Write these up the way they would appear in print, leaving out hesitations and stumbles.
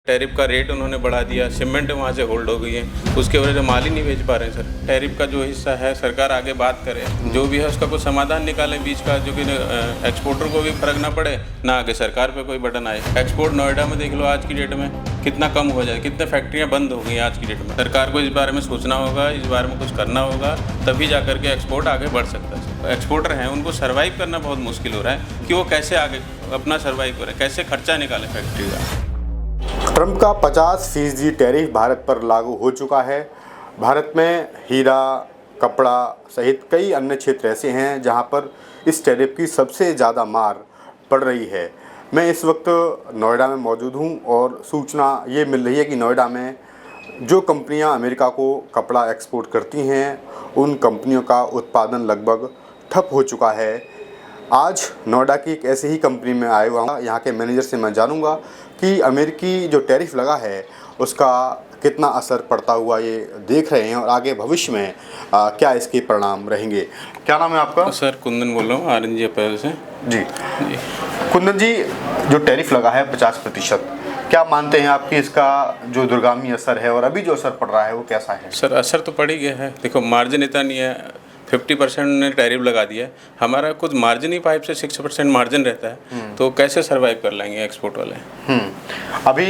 Tariff का rate उन्होंने बढ़ा दिया, शिपमेंट वहाँ से होल्ड हो गई है, उसके वजह से माल ही नहीं भेज पा रहे हैं सर। टैरिफ का जो हिस्सा है सरकार आगे बात करे, जो भी है उसका कुछ समाधान निकालें बीच का, जो कि एक्सपोर्टर को भी फर्क ना पड़े, ना आगे सरकार पे कोई बटन आए। एक्सपोर्ट नोएडा में देख लो आज की डेट में कितना कम हो जाए, कितने फैक्ट्रियाँ बंद हो गई आज की डेट में। सरकार को इस बारे में सोचना होगा, इस बारे में कुछ करना होगा, तभी जा करके एक्सपोर्ट आगे बढ़ सकता है। एक्सपोर्टर हैं उनको सर्वाइव करना बहुत मुश्किल हो रहा है कि वो कैसे आगे अपना सर्वाइव करें, कैसे खर्चा निकालें फैक्ट्री का। ट्रंप का 50% टैरिफ भारत पर लागू हो चुका है। भारत में हीरा, कपड़ा सहित कई अन्य क्षेत्र ऐसे हैं जहां पर इस टैरिफ की सबसे ज़्यादा मार पड़ रही है। मैं इस वक्त नोएडा में मौजूद हूं और सूचना ये मिल रही है कि नोएडा में जो कंपनियां अमेरिका को कपड़ा एक्सपोर्ट करती हैं, उन कंपनियों का उत्पादन लगभग ठप हो चुका है। आज नोएडा की एक ऐसी ही कंपनी में आया हुआ हूँ। यहाँ के मैनेजर से मैं जानूंगा कि अमेरिकी जो टैरिफ लगा है उसका कितना असर पड़ता हुआ ये देख रहे हैं और आगे भविष्य में क्या इसके परिणाम रहेंगे। क्या नाम है आपका? सर कुंदन बोल रहा हूँ, RNG अप्रैल से। जी कुंदन जी, जो टैरिफ लगा है 50%, क्या मानते हैं आपकी इसका जो दूरगामी असर है और अभी जो असर पड़ रहा है वो कैसा है? सर असर तो पड़ ही गया है। देखो मार्जिन इतना नहीं है, 50% ने टैरिफ लगा दिया है, हमारा कुछ मार्जिन ही 5 से 6% मार्जिन रहता है, तो कैसे सर्वाइव कर लेंगे एक्सपोर्ट वाले। अभी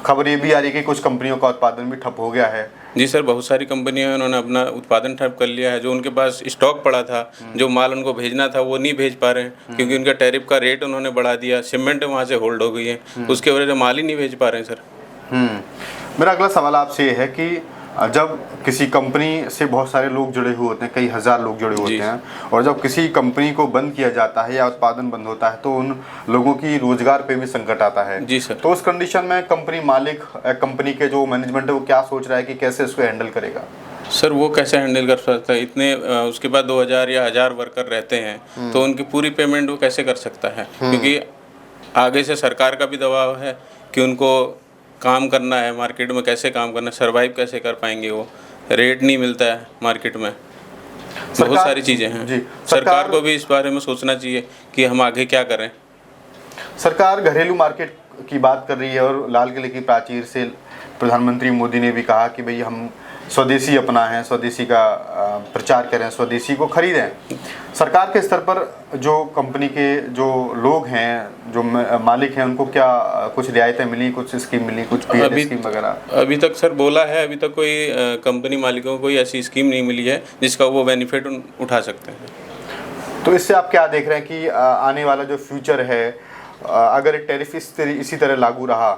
खबर ये भी आ रही है कि कुछ कंपनियों का उत्पादन भी ठप हो गया है। जी सर, बहुत सारी कंपनियां हैं, उन्होंने अपना उत्पादन ठप कर लिया है। जो उनके पास स्टॉक पड़ा था, जो माल उनको भेजना था वो नहीं भेज पा रहे हैं, क्योंकि उनका टैरिफ का रेट उन्होंने बढ़ा दिया, शिपमेंट वहाँ से होल्ड हो गई है, उसके वजह से माल ही नहीं भेज पा रहे हैं सर। मेरा अगला सवाल आपसे ये है कि जब किसी कंपनी से बहुत सारे लोग जुड़े हुए होते हैं, कई हज़ार लोग जुड़े होते हैं, और जब किसी कंपनी को बंद किया जाता है या उत्पादन बंद होता है तो उन लोगों की रोजगार पे भी संकट आता है। जी सर। तो उस कंडीशन में कंपनी मालिक, कंपनी के जो मैनेजमेंट है वो क्या सोच रहा है कि कैसे इसको हैंडल करेगा? सर वो कैसे हैंडल कर सकता है? इतने उसके बाद 2000 या 1000 वर्कर रहते हैं, तो उनकी पूरी पेमेंट वो कैसे कर सकता है? क्योंकि आगे से सरकार का भी दबाव है कि उनको काम करना है, मार्केट में कैसे काम करना है, सर्वाइव कैसे कर पाएंगे, वो रेट नहीं मिलता है मार्केट में, बहुत सारी चीज़ें हैं। जी, सरकार को भी इस बारे में सोचना चाहिए कि हम आगे क्या करें। सरकार घरेलू मार्केट की बात कर रही है और लाल किले की प्राचीर से प्रधानमंत्री मोदी ने भी कहा कि भाई हम स्वदेशी अपना है, स्वदेशी का प्रचार करें, स्वदेशी को खरीदें। सरकार के स्तर पर जो कंपनी के जो लोग हैं, जो मालिक हैं, उनको क्या कुछ रियायतें मिली, कुछ स्कीम मिली, कुछ पीएल स्कीम वगैरह? अभी तक सर बोला है, अभी तक कोई कंपनी मालिकों को कोई ऐसी स्कीम नहीं मिली है जिसका वो बेनिफिट उठा सकते हैं। तो इससे आप क्या देख रहे हैं कि आने वाला जो फ्यूचर है, अगर टैरिफ इसी तरह लागू रहा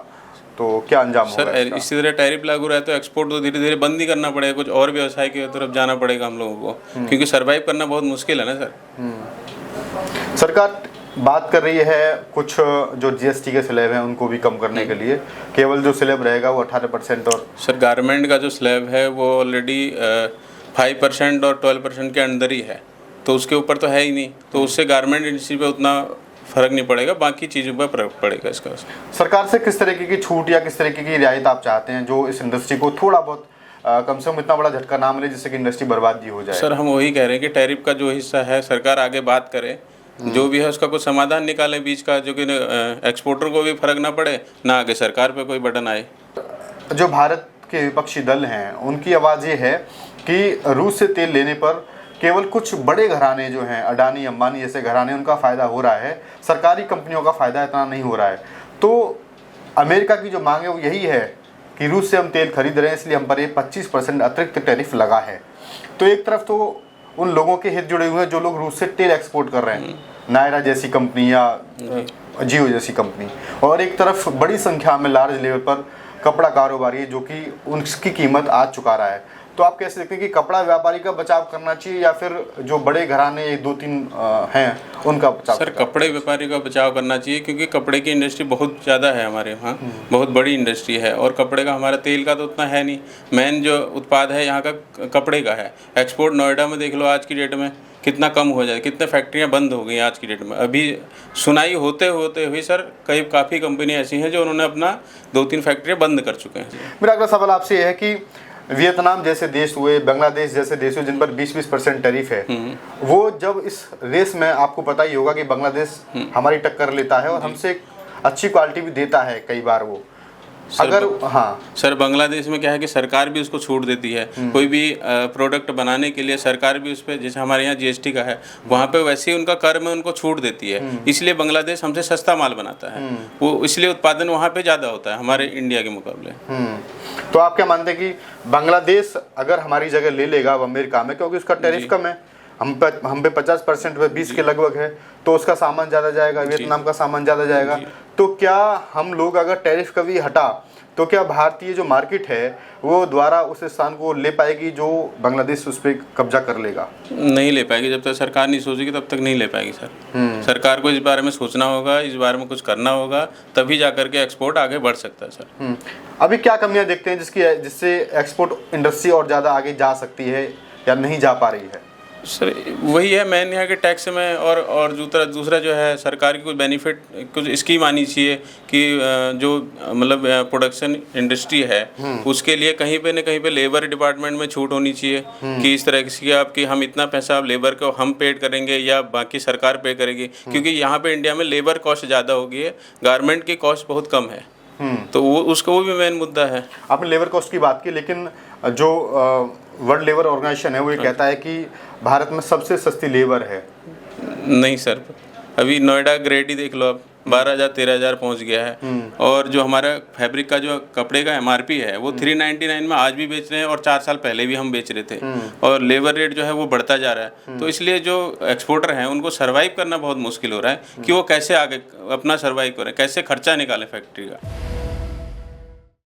तो क्या अंजाम होगा? सर इसी तरह टैरिफ लागू रहा है तो एक्सपोर्ट तो धीरे धीरे बंद ही करना पड़ेगा, कुछ और व्यवसाय की तरफ जाना पड़ेगा हम लोगों को, क्योंकि सर्वाइव करना बहुत मुश्किल है ना सर। सरकार बात कर रही है कुछ जो GST के स्लैब हैं उनको भी कम करने के लिए, केवल जो स्लैब रहेगा वो 18%। और सर गारमेंट का जो स्लैब है वो ऑलरेडी 5% और 12% के अंदर ही है, तो उसके ऊपर तो है ही नहीं, तो उससे गारमेंट इंडस्ट्री पे उतना फर्क नहीं पड़ेगा, बाकी चीज़ों पर फर्क पड़ेगा इसका। सरकार से किस तरीके की छूट या किस तरीके की रियायत आप चाहते हैं जो इस इंडस्ट्री को थोड़ा बहुत कम से कम इतना बड़ा झटका ना मिले जिससे कि इंडस्ट्री बर्बाद ही हो जाए? सर हम वही कह रहे हैं कि टैरिफ का जो हिस्सा है सरकार आगे बात करे, जो भी है उसका कुछ समाधान निकाले बीच का, जो कि एक्सपोर्टर को भी फर्क ना पड़े, ना आगे सरकार पे कोई बटन आए। जो भारत के विपक्षी दल हैं उनकी आवाज़ ये है कि रूस से तेल लेने पर केवल कुछ बड़े घराने जो हैं, अडानी अंबानी जैसे घराने, उनका फ़ायदा हो रहा है, सरकारी कंपनियों का फ़ायदा इतना नहीं हो रहा है। तो अमेरिका की जो मांग है वो यही है कि रूस से हम तेल खरीद रहे हैं, इसलिए हम पर ये 25% अतिरिक्त टैरिफ लगा है। तो एक तरफ तो उन लोगों के हित जुड़े हुए हैं जो लोग रूस से तेल एक्सपोर्ट कर रहे हैं, नायरा जैसी कंपनी या जियो जैसी कंपनी, और एक तरफ बड़ी संख्या में लार्ज लेवल पर कपड़ा कारोबारी है जो कि उनकी कीमत आज चुका रहा है। तो आप कैसे देखते हैं कि कपड़ा व्यापारी का बचाव करना चाहिए या फिर जो बड़े घराने 1-2-3 हैं उनका बचाव? सर कपड़े व्यापारी का बचाव करना चाहिए, क्योंकि कपड़े की इंडस्ट्री बहुत ज़्यादा है हमारे यहाँ, बहुत बड़ी इंडस्ट्री है, और कपड़े का हमारा तेल का तो उतना है नहीं, मेन जो उत्पाद है यहाँ का कपड़े का है। एक्सपोर्ट नोएडा में देख लो आज की डेट में कितना कम हो जाए, कितने फैक्ट्रियाँ बंद हो गई आज की डेट में। अभी सुनाई होते होते हुई सर काफ़ी कंपनियाँ ऐसी हैं जो उन्होंने अपना 2-3 फैक्ट्रियाँ बंद कर चुके हैं। मेरा अगला सवाल आपसे यह है कि वियतनाम जैसे देश हुए, बांग्लादेश जैसे देश हुए जिन पर 20% टैरिफ है, वो जब इस रेस में, आपको पता ही होगा कि बांग्लादेश हमारी टक्कर लेता है और हमसे अच्छी क्वालिटी भी देता है कई बार वो, अगर हाँ सर, बांग्लादेश में क्या है कि सरकार भी उसको छूट देती है। कोई भी प्रोडक्ट बनाने के लिए सरकार भी उस पर, जैसे हमारे यहाँ जीएसटी का है, वहाँ पे वैसे ही उनका कर में उनको छूट देती है। इसलिए बांग्लादेश हमसे सस्ता माल बनाता है, वो इसलिए उत्पादन वहाँ पे ज़्यादा होता है हमारे इंडिया के मुकाबले। तो आप क्या मानते हैं कि बांग्लादेश अगर हमारी जगह ले लेगा अब अमेरिका में, क्योंकि उसका टैरिफ कम है, हम पे 50% पे 20 के लगभग है, तो उसका सामान ज़्यादा जाएगा, वियतनाम का सामान ज़्यादा जाएगा, तो क्या हम लोग अगर टैरिफ कभी हटा तो क्या भारतीय जो मार्केट है वो द्वारा उस स्थान को ले पाएगी जो बांग्लादेश उस पर कब्जा कर लेगा? नहीं ले पाएगी, जब तक सरकार नहीं सोचेगी तब तक नहीं ले पाएगी सर। सरकार को इस बारे में सोचना होगा, इस बारे में कुछ करना होगा, तभी जा करके एक्सपोर्ट आगे बढ़ सकता है सर। अभी क्या कमियां देखते हैं जिससे एक्सपोर्ट इंडस्ट्री और ज़्यादा आगे जा सकती है या नहीं जा पा रही है? सर वही है, मेन यहाँ के टैक्स में और दूसरा जो है सरकार की कुछ बेनिफिट, कुछ स्कीम आनी चाहिए कि जो मतलब प्रोडक्शन इंडस्ट्री है उसके लिए कहीं पे न कहीं पे लेबर डिपार्टमेंट में छूट होनी चाहिए कि इस तरह की आपकी हम इतना पैसा आप लेबर को हम पेड करेंगे या बाकी सरकार पे करेगी, क्योंकि यहाँ पे इंडिया में लेबर कॉस्ट ज़्यादा हो गई है, गारमेंट की कॉस्ट बहुत कम है। तो वो भी मेन मुद्दा है। आपने लेबर कॉस्ट की बात की, लेकिन जो वर्ल्ड लेबर ऑर्गेनाइजेशन है वो ये कहता है कि भारत में सबसे सस्ती लेबर है। नहीं सर, अभी नोएडा ग्रेड ही देख लो आप, 12,000 13,000 पहुंच गया है। और जो हमारा फैब्रिक का जो कपड़े का एमआरपी है वो 399 में आज भी बेच रहे हैं और 4 साल पहले भी हम बेच रहे थे, और लेबर रेट जो है वो बढ़ता जा रहा है। तो इसलिए जो एक्सपोर्टर हैं उनको सर्वाइव करना बहुत मुश्किल हो रहा है कि वो कैसे आगे अपना सर्वाइव करें, कैसे खर्चा निकालें फैक्ट्री का।